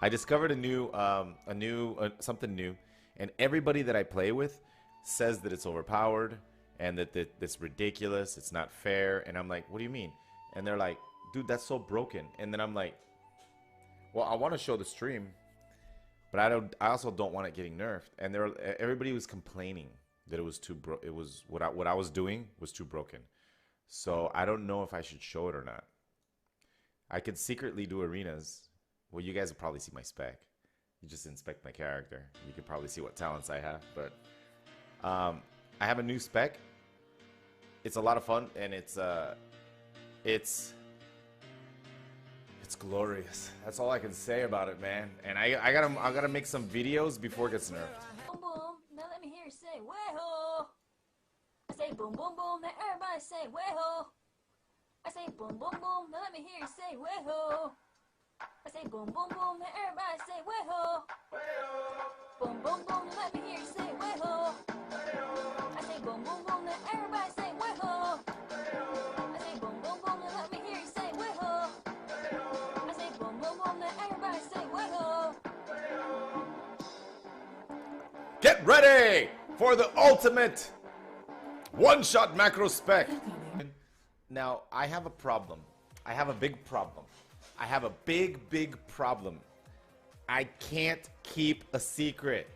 I discovered something new, and everybody that I play with says that it's overpowered and that it's ridiculous, it's not fair, and I'm like, what do you mean? And they're like, dude, that's so broken. And then I'm like, well, I want to show the stream, but I also don't want it getting nerfed. And everybody was complaining that it was it was what I was doing was too broken. So I don't know if I should show it or not. I could secretly do arenas. Well, you guys will probably see my spec. You just inspect my character. You can probably see what talents I have. But I have a new spec. It's a lot of fun, and it's glorious. That's all I can say about it, man. And I gotta make some videos before it gets nerfed. Boom boom. Now let me hear you say way-ho. I say boom boom boom. Now everybody say way-ho. I say boom boom boom. Now let me hear you say way-ho. I say boom boom boom. Now everybody say way-ho. Boom boom boom. Now let me hear you say way-ho. I say boom boom boom. Now everybody say way-ho. I say boom boom boom. Now let me hear you say way-ho. I say boom boom boom. Now everybody say way-ho. Get ready for the ultimate one-shot macro spec. Now, I have a problem. I have a big problem. I have a big problem. I can't keep a secret.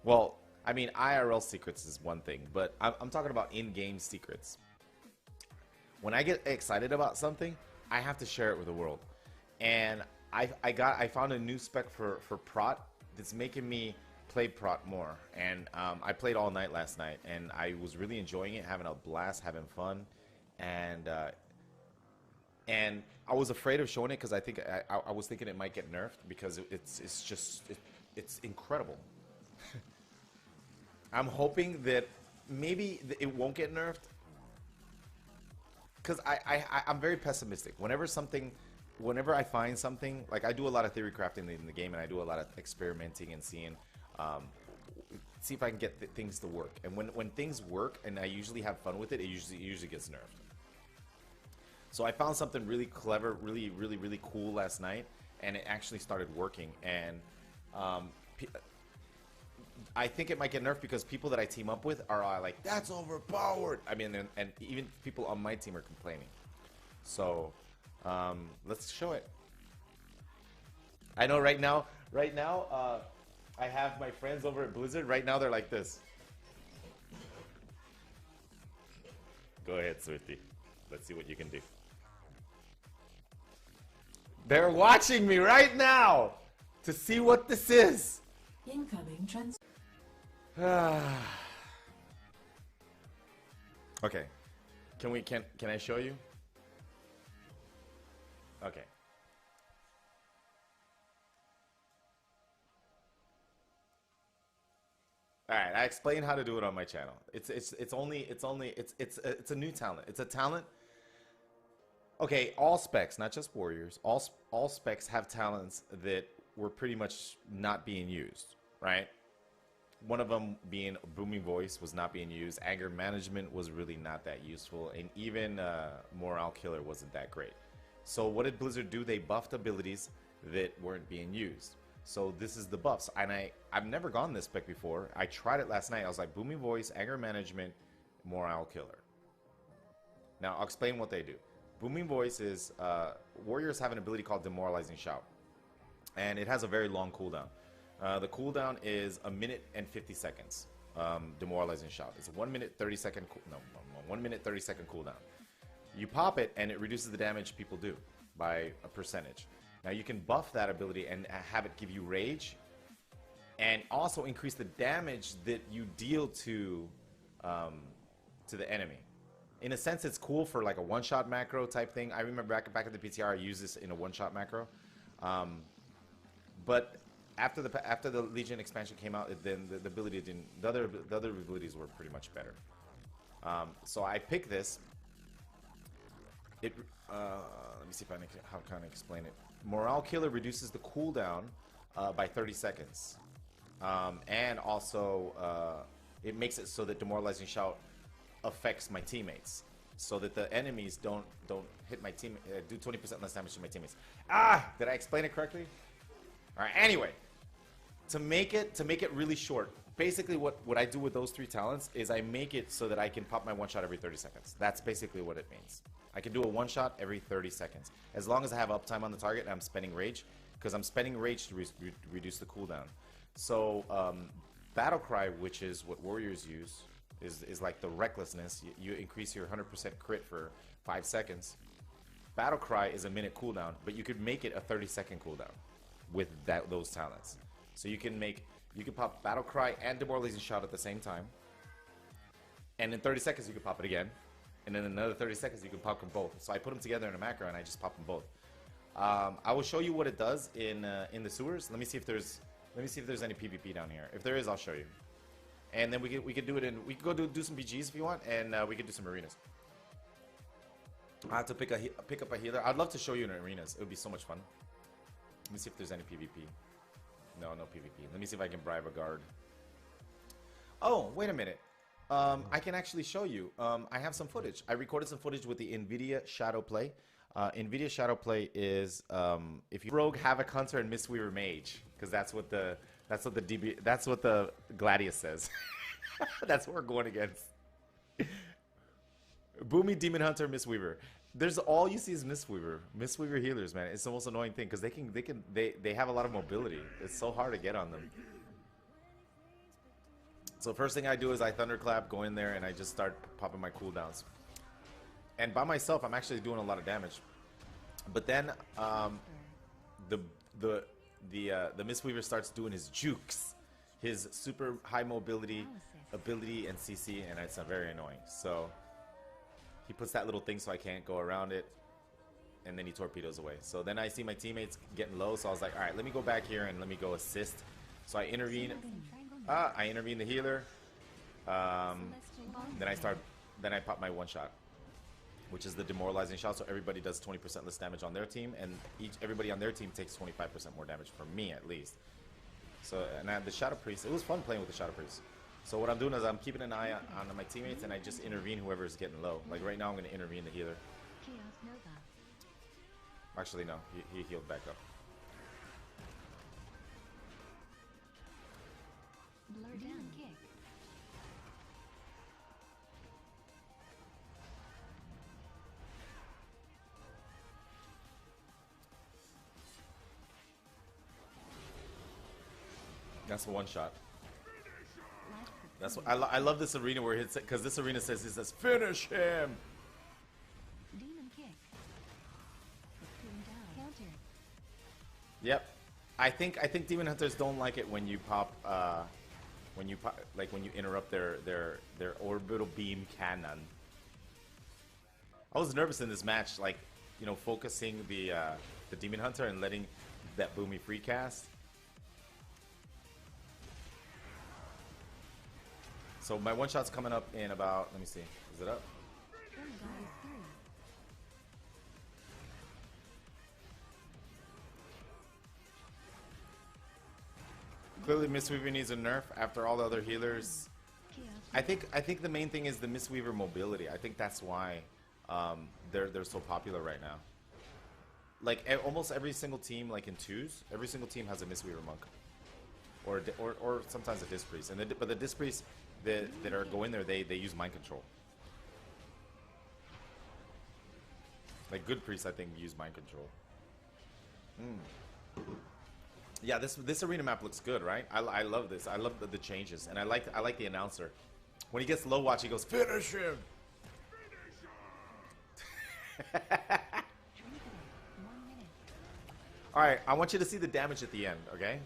Well, I mean, IRL secrets is one thing, but I'm talking about in-game secrets. When I get excited about something, I have to share it with the world. And I found a new spec for Prot that's making me play Prot more. And I played all night last night, and I was really enjoying it, having a blast, having fun. And I was afraid of showing it because I was thinking it might get nerfed because it's incredible. I'm hoping that maybe it won't get nerfed because I'm very pessimistic. Whenever I find something, like I do a lot of theory crafting in the game, and I do a lot of experimenting and seeing, see if I can get things to work. And when things work, and I usually have fun with it, it usually gets nerfed. So I found something really clever, really cool last night, and it actually started working. And I think it might get nerfed because people that I team up with are like, that's overpowered. I mean, and even people on my team are complaining. So let's show it. I know right now, I have my friends over at Blizzard. Right now, they're like this. Go ahead, Swifty. Let's see what you can do. They're watching me right now to see what this is. Incoming trans. Okay. Can I show you? Okay. All right, I explained how to do it on my channel. It's a new talent. It's a talent. Okay, all specs, not just warriors. All specs have talents that were pretty much not being used, right? One of them being booming voice was not being used. Anger management was really not that useful, and even morale killer wasn't that great. So what did Blizzard do? They buffed abilities that weren't being used. So this is the buffs, and I've never gone this spec before. I tried it last night. I was like, booming voice, anger management, morale killer. Now I'll explain what they do. Booming voice is warriors have an ability called demoralizing shout, and it has a very long cooldown. The cooldown is 1 minute and 50 seconds. Demoralizing shout. It's a 1 minute 30 second 1 minute 30 second cooldown. You pop it, and it reduces the damage people do by a percentage. Now you can buff that ability and have it give you rage, and also increase the damage that you deal to the enemy. In a sense, it's cool for like a one-shot macro type thing. I remember back at the PTR, I used this in a one-shot macro. But after the Legion expansion came out, then the ability didn't. The other abilities were pretty much better. So I picked this. Let me see if how can I explain it. Morale Killer reduces the cooldown by 30 seconds, and also it makes it so that Demoralizing Shout affects my teammates. so that the enemies don't hit my team, do 20% less damage to my teammates. Ah, did I explain it correctly? All right. Anyway, to make it really short, basically what I do with those 3 talents is I make it so that I can pop my one shot every 30 seconds. That's basically what it means. I can do a one shot every 30 seconds as long as I have uptime on the target and I'm spending rage, because I'm spending rage to reduce the cooldown. So battle cry, which is what warriors use, is like the recklessness. You increase your 100% crit for 5 seconds. Battle cry is a minute cooldown, but you could make it a 30-second cooldown with those talents. So you can pop battle cry and demoralizing shot at the same time, and in 30 seconds you can pop it again, and then another 30 seconds you can pop them both. So I put them together in a macro and I just pop them both. I will show you what it does in the sewers. Let me see if there's any PvP down here. If there is, I'll show you. And then we could do it in. We could go do some BGs if you want, and we could do some arenas. I have to pick up a healer. I'd love to show you in arenas. It would be so much fun. Let me see if there's any PvP. No PvP. Let me see if I can bribe a guard. Oh, wait a minute. I can actually show you. I have some footage. I recorded some footage with the NVIDIA Shadow Play. NVIDIA Shadow Play is if you Rogue, Havoc Hunter, and Mistweaver Mage, because that's what the Gladius says. That's what we're going against. Boomy, Demon Hunter, Mistweaver. There's all you see is Mistweaver healers, man. It's the most annoying thing because they have a lot of mobility. It's so hard to get on them. So first thing I do is I thunderclap, go in there, and I just start popping my cooldowns. And by myself, I'm actually doing a lot of damage. But then the Mistweaver starts doing his jukes, his super high mobility ability and CC, and it's very annoying. So he puts that little thing so I can't go around it, and then he torpedoes away. So then I see my teammates getting low, so I was like, all right, let me go back here and let me go assist. So I intervene. I intervene the healer. Then I pop my one shot, which is the demoralizing shot. So everybody does 20% less damage on their team, and everybody on their team takes 25% more damage from me at least. So and the Shadow Priest, it was fun playing with the Shadow Priest. So what I'm doing is I'm keeping an eye on my teammates, and I just intervene whoever is getting low. Like right now, I'm going to intervene the healer. Actually, no, he healed back up. Blur down kick. That's a one shot. That's what I love this arena where it's because this arena says finish him. Demon kick. Counter. Yep. I think Demon Hunters don't like it when you pop when you interrupt their orbital beam cannon. I was nervous in this match, like, you know, focusing the Demon Hunter and letting that Boomy free cast. So my one shot's coming up in about, let me see, is it up? Clearly Mistweaver needs a nerf after all the other healers. I think the main thing is the Mistweaver mobility. I think that's why they're so popular right now. Like almost every single team, like in twos, every single team has a Mistweaver monk, or sometimes a Disc Priest. But the Disc Priests that are going there, they use mind control. Like good priests, I think, use mind control. Yeah, this arena map looks good, right? I love this. I love the changes, and I like the announcer. When he gets low watch, he goes, "Finish him!" All right, I want you to see the damage at the end. Okay,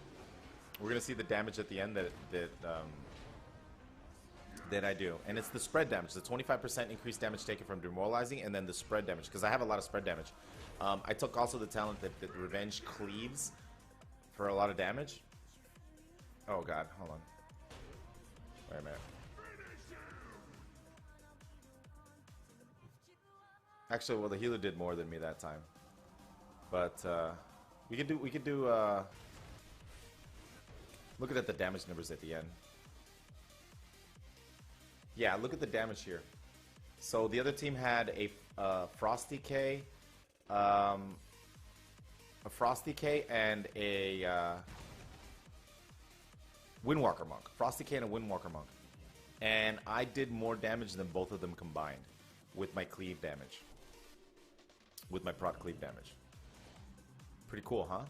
we're gonna see the damage at the end that I do, and it's the spread damage, the 25% increased damage taken from demoralizing, and then the spread damage, because I have a lot of spread damage. I took also the talent that Revenge cleaves for a lot of damage. Oh god, hold on. Wait a minute. Actually, well, the healer did more than me that time, but we could do. Looking at the damage numbers at the end. Yeah, look at the damage here. So the other team had a Frosty K, a Frosty K, and a Windwalker Monk. Frosty K and a Windwalker Monk. And I did more damage than both of them combined with my cleave damage. With my proc cleave damage. Pretty cool, huh?